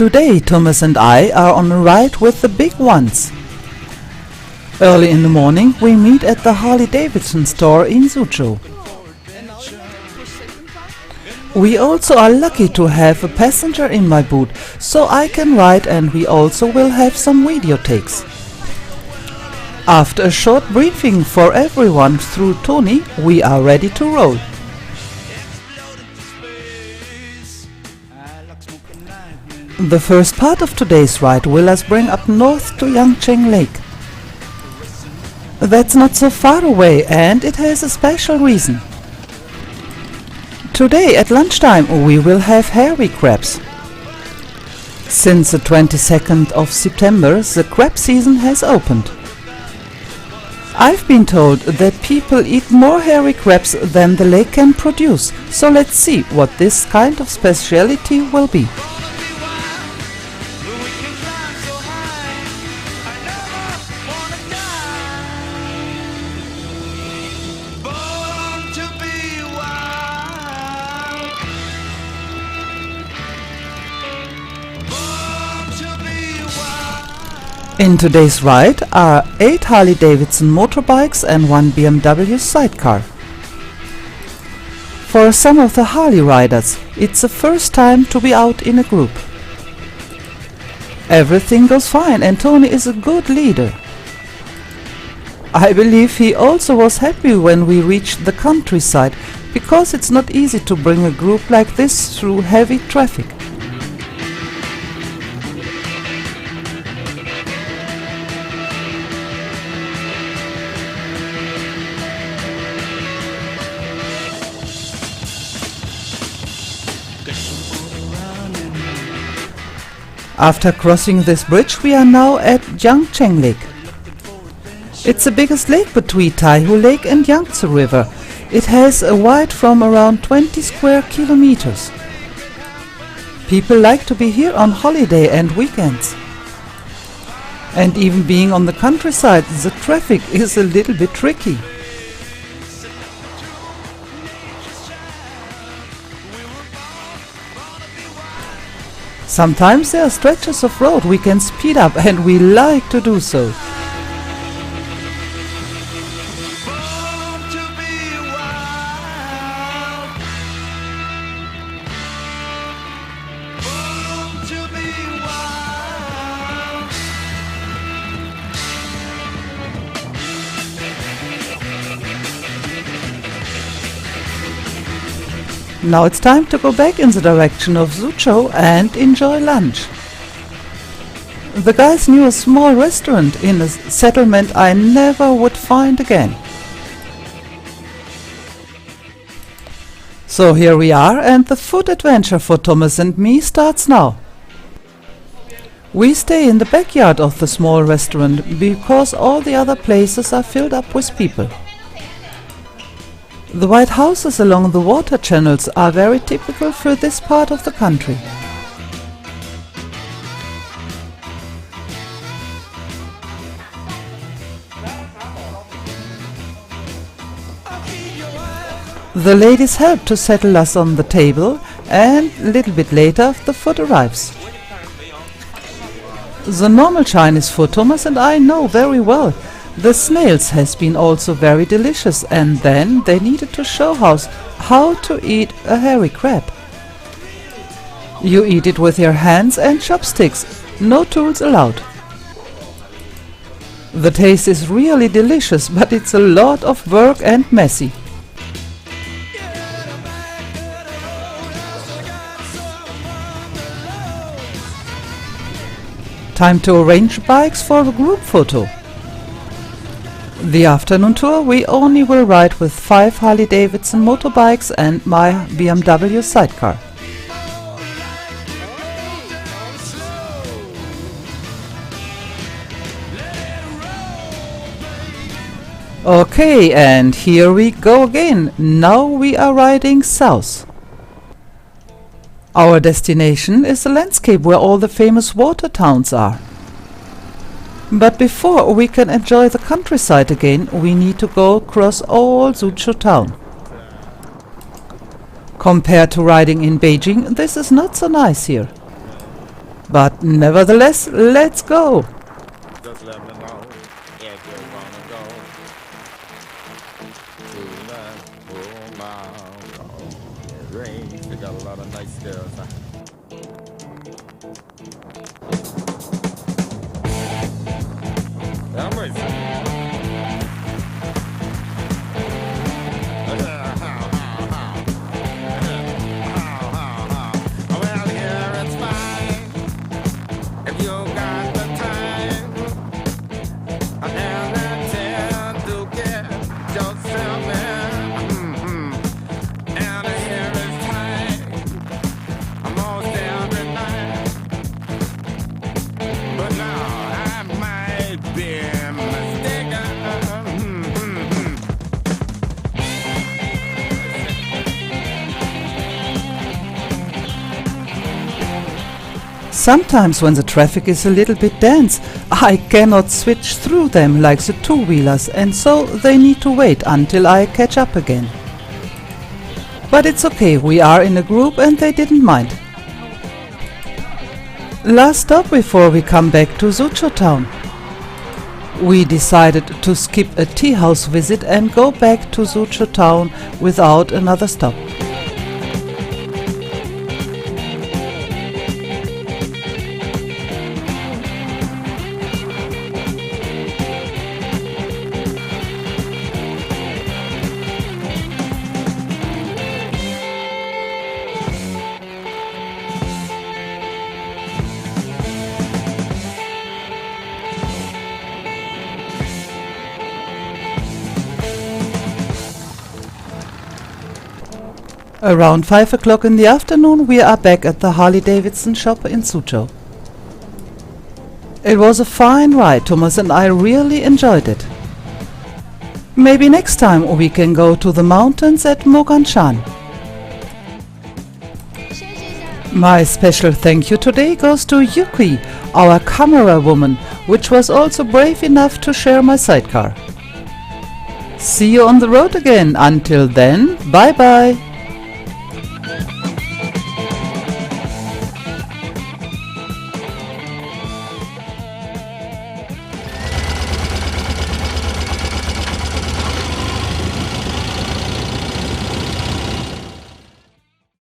Today Thomas and I are on a ride with the big ones. Early in the morning we meet at the Harley Davidson store in Suzhou. We also are lucky to have a passenger in my boot, so I can ride, and we also will have some video takes. After a short briefing for everyone through Tony, we are ready to roll. The first part of today's ride will us bring up north to Yangcheng Lake. That's not so far away, and it has a special reason. Today at lunchtime we will have hairy crabs. Since the 22nd of September the crab season has opened. I've been told that people eat more hairy crabs than the lake can produce, so let's see what this kind of speciality will be. In today's ride are 8 Harley Davidson Motorbikes and 1 BMW Sidecar. For some of the Harley riders, it's the first time to be out in a group. Everything goes fine and Tony is a good leader. I believe he also was happy when we reached the countryside, because it's not easy to bring a group like this through heavy traffic. After crossing this bridge we are now at Yangcheng Lake. It's the biggest lake between Taihu Lake and Yangtze River. It has a width from around 20 square kilometers. People like to be here on holiday and weekends. And even being on the countryside, the traffic is a little bit tricky. Sometimes there are stretches of road we can speed up, and we like to do so. Now it's time to go back in the direction of Suzhou and enjoy lunch. The guys knew a small restaurant in a settlement I never would find again. So here we are, and the food adventure for Thomas and me starts now. We stay in the backyard of the small restaurant because all the other places are filled up with people. The white houses along the water channels are very typical for this part of the country. The ladies help to settle us on the table, and a little bit later the food arrives. The normal Chinese food Thomas and I know very well. The snails has been also very delicious, and then they needed to show us how to eat a hairy crab. You eat it with your hands and chopsticks, no tools allowed. The taste is really delicious, but it's a lot of work and messy. Time to arrange bikes for a group photo. The afternoon tour we only will ride with 5 Harley Davidson Motorbikes and my BMW Sidecar. Okay, and here we go again. Now we are riding south. Our destination is the landscape where all the famous water towns are. But before we can enjoy the countryside again, we need to go across all Suzhou town. Compared to riding in Beijing, this is not so nice here. but nevertheless, let's go! Just let me know if you wanna go to that range. They got a lot of nice girls. I'm racing. Well, here it's fine if you got the time and the chance to get yourself in. And here is time almost every night. But now I might be mistaken. Sometimes when the traffic is a little bit dense, I cannot switch through them like the two-wheelers, and so they need to wait until I catch up again. But it's okay, we are in a group and they didn't mind. Last stop before we come back to Suzhou town. We decided to skip a tea house visit and go back to Suzhou town without another stop. Around 5 o'clock in the afternoon we are back at the Harley Davidson shop in Suzhou. It was a fine ride, Thomas and I really enjoyed it. Maybe next time we can go to the mountains at Moganshan. My special thank you today goes to Yuki, our camera woman, which was also brave enough to share my sidecar. See you on the road again. Until then, bye bye.